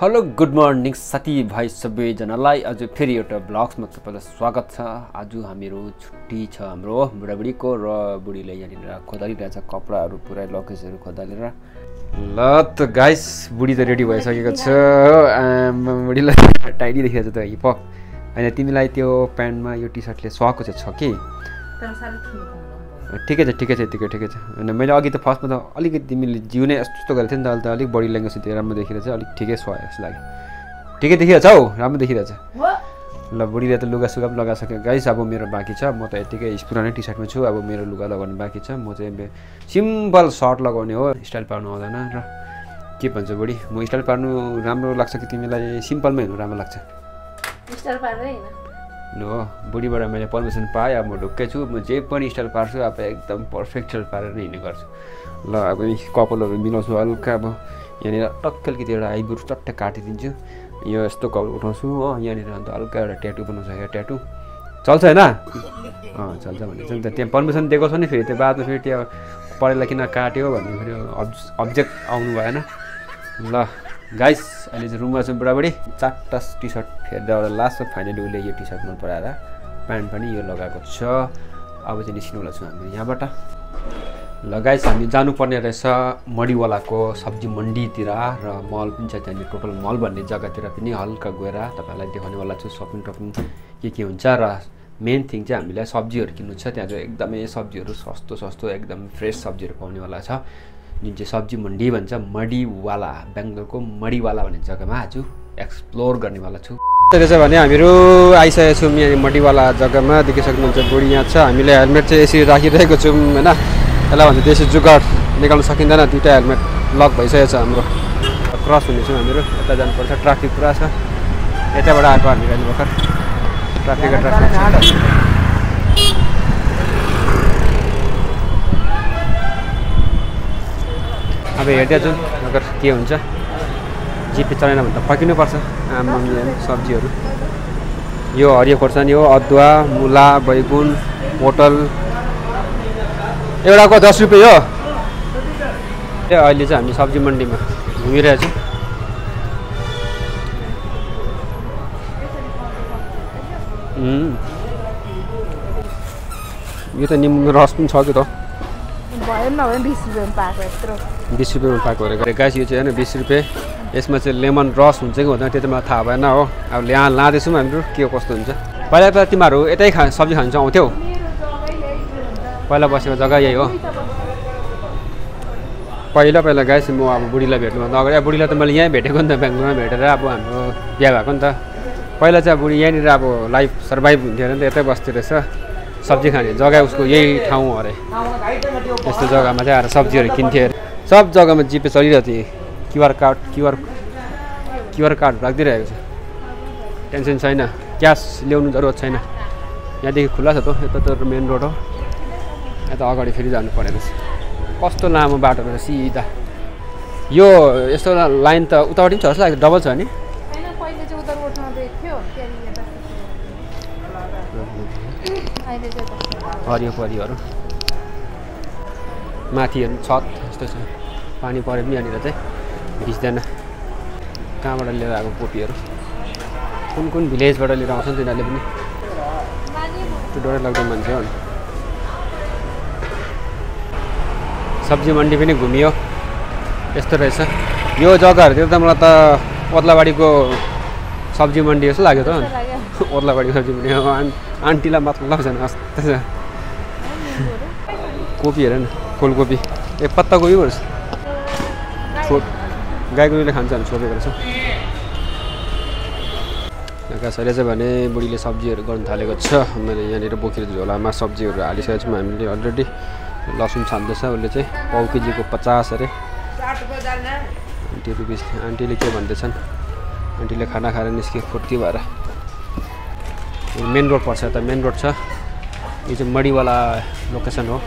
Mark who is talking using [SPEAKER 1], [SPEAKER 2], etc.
[SPEAKER 1] Hello good morning साथीभाइ सबैजनालाई आज फेरि एउटा ब्लग्समा तपाईँलाई स्वागत छ। आज हामीहरू छुट्टी छ हाम्रो बुढाबुढीको र बुढीले यहाँनिर खोदालिरहेछ कपडाहरू पुरै लकेजहरू खोदालेर। ल त गाइस बुढी त रेडी भइसकेको छ। बुढीलाई टाइडी देखिरहेछ त हिप होइन तिमीलाई त्यो प्यान्टमा यो टी सर्टले सुहाएको चाहिँ छ कि ठिकै छ होइन मैले अघि त फर्स्टमा त अलिकति तिमीले जिउ नै यस्तो गरेको थियो नि त अहिले त अलिक बडी ल्याङ्ग्वेज त्यो राम्रो देखिरहेछ अलिक ठिकै सुहायो जस्तो लाग्यो। ठिकै देखिरहेछ हौ राम्रो देखिरहेछ। ल बुढीले त लुगा सुगा पनि लगाइसक्यो गाइस। अब मेरो बाँकी छ म त यतिकै पुरानै टी सर्टमा छु। अब मेरो लुगा लगाउने बाँकी छ। म चाहिँ सिम्पल सर्ट लगाउने हो स्टाइल पार्नु आउँदैन र के भन्छ बुढी म स्टाइल पार्नु राम्रो लाग्छ कि तिमीलाई सिम्पलमै हिँड्नु राम्रो लाग्छ?
[SPEAKER 2] स्टाइल पार्दै हैन
[SPEAKER 1] लो बुढीबाट मैले पर्मिसन पाएँ अब म ढुक्कै छु। म जे पनि स्टाइल पार्छु अब एकदम पर्फेक्ट स्टाइल पारेर नै हिँड्ने गर्छु। ल अब कपालहरू मिलाउँछु हल्का अब यहाँनिर टक्क अलिकति एउटा आइब्रो चट्टै काटिदिन्छु यो यस्तो कपाल उठाउँछु हो यहाँनिर अन्त हल्का एउटा ट्याटु बनाउँछ यहाँ ट्याटु चल्छ होइन? चल्छ भने चाहिँ त त्यहाँ पर्मिसन दिएको छ नि फेरि त्यो बादमा फेरि त्यो पढेलाई किन काट्यो भन्ने फेरि अब्जेक्ट आउनु भएन। ल गाइस अहिले चाहिँ रुममा चाहिँ बुढाबुढी 4टा टी सर्ट फेर्दा लास्ट फाइनली उसले यो टी सर्ट मन पराएर प्यान्ट पनि यो लगाएको छ। अब चाहिँ निस्किनुवाला छौँ हामी यहाँबाट। ल गाइस हामी जानुपर्ने रहेछ मडीवालाको सब्जी मन्डीतिर र मल पनि छ त्यहाँनिर टोटल मल भन्ने जग्गातिर पनि हल्का गएर तपाईँलाई देखाउनेवाला छु सपिङ टपिङ के हुन्छ। र मेन थिङ चाहिँ हामीलाई सब्जीहरू किन्नु छ। त्यहाँ चाहिँ एकदमै सब्जीहरू सस्तो एकदम फ्रेस सब्जीहरू पाउनेवाला छ जुन चाहिँ सब्जी मन्डी भन्छ मडीवाला बेङ्गलको मडीवाला भन्ने जग्गामा आज एक्सप्लोर गर्नेवाला छु। त्यसो चाहिँ भने हामीहरू आइसकेको छौँ यहाँ मडीवाला जग्गामा देखिसक्नुहुन्छ बुढी यहाँ छ। हामीले हेलमेट चाहिँ यसरी राखिरहेको छौँ होइन यसलाई भन्छ देशी जुगाड निकाल्नु सकिँदैन। 2टा हेलमेट लक भइसकेको छ हाम्रो। क्रस हुनेछौँ हामीहरू यता जानुपर्छ ट्राफिक पुरा छ यताबाट आएको हामी अहिले भर्खर ट्राफिक अब हेर्दै जाउँ अगर के हुन्छ। जिपे चलेन भने त फर्किनुपर्छ। आमा सब्जीहरू यो हरियो खोर्सानी हो अदुवा मुला बैगुन पोटल एउटाको 10 रुपियाँ हो। अहिले चाहिँ हामी सब्जी मन्डीमा घुमिरहेछौँ। यो त निम्बु रस पनि छ कि त
[SPEAKER 2] भएन भने 20 रुपैयाँमा पाएको यत्रो
[SPEAKER 1] 20 रुपैयाँमा पाएको अरे गाइस यो चाहिँ होइन 20 रुपियाँ। यसमा चाहिँ लेमन रस हुन्छ कि हुँदैन त्यो चाहिँ मलाई थाहा भएन हो। अब लाँदैछौँ हामीहरू के कस्तो हुन्छ। पहिला त तिमीहरू यतै सब्जी खानु चाहिँ आउँथ्यौ पहिला बसेको जग्गा यही हो। पहिला गाइस म अब बुढीलाई भेट्नुभन्दा अगाडि बुढीलाई त मैले यहीँ भेटेको नि त बेङ्गलोरमा भेटेर अब हाम्रो बिहा भएको नि त। पहिला चाहिँ बुढी यहीँनिर अब लाइफ सर्भाइभ हुन्थ्यो अरे नि त यतै बस्थ्यो रहेछ। सब्जी खाने जग्गा उसको यही ठाउँ अरे यस्तो जग्गामा चाहिँ आएर सब्जीहरू किन्थ्यो अरे। सब जग्गामा जिपे चलिरहेको थियो क्युआर कार्ड राखिदिइरहेको छ टेन्सन छैन क्यास ल्याउनु जरुरत छैन। यहाँदेखि खुल्ला छ त यता त मेन रोड हो यता अगाडि फेरि जानु परेको छ। कस्तो लामो बाटो रहेछ सिधा यो यस्तो लाइन त उतापट्टि पनि छ जस्तो लाग्छ डबल छ नि हरियो परियोहरू माथि हेर्नु छत यस्तो छ पानी परे पनि यहाँनिर चाहिँ भिज्दैन। कहाँबाट लिएर आएको कोपीहरू कुन भिलेजबाट लिएर आउँछन् तिनीहरूले पनि त्यो डरै लाग्दो मान्छे हो। सब्जी मन्डी पनि घुमियो यस्तो रहेछ यो जग्गाहरूतिर त मलाई त ओद्लाबाडीको सब्जी मन्डी जस्तो लाग्यो त ओद्लाबाडीको सब्जी मन्डी आन्टीलाई मतलब छैन कस्तो छ। कोपी हेर न फुलकोपी पत्ता कोपी भन्छ गाईको दुधले खान्छ भने छोपेको रहेछ। कसैले चाहिँ भने बुढीले सब्जीहरू गर्नु थालेको छ। मैले यहाँनिर बोकेर झोलामा सब्जीहरू हालिसकेको छौँ हामीले अलरेडी। लसुन छान्दैछ उसले चाहिँ पाउ केजीको 50 अरे 20 रुपिस। आन्टीले के भन्दैछन् आन्टीले खाना खाएर निस्के फुर्ती भएर। मेन रोड पर्छ यता मेन रोड छ यो चाहिँ मडीवाला लोकेसन हो।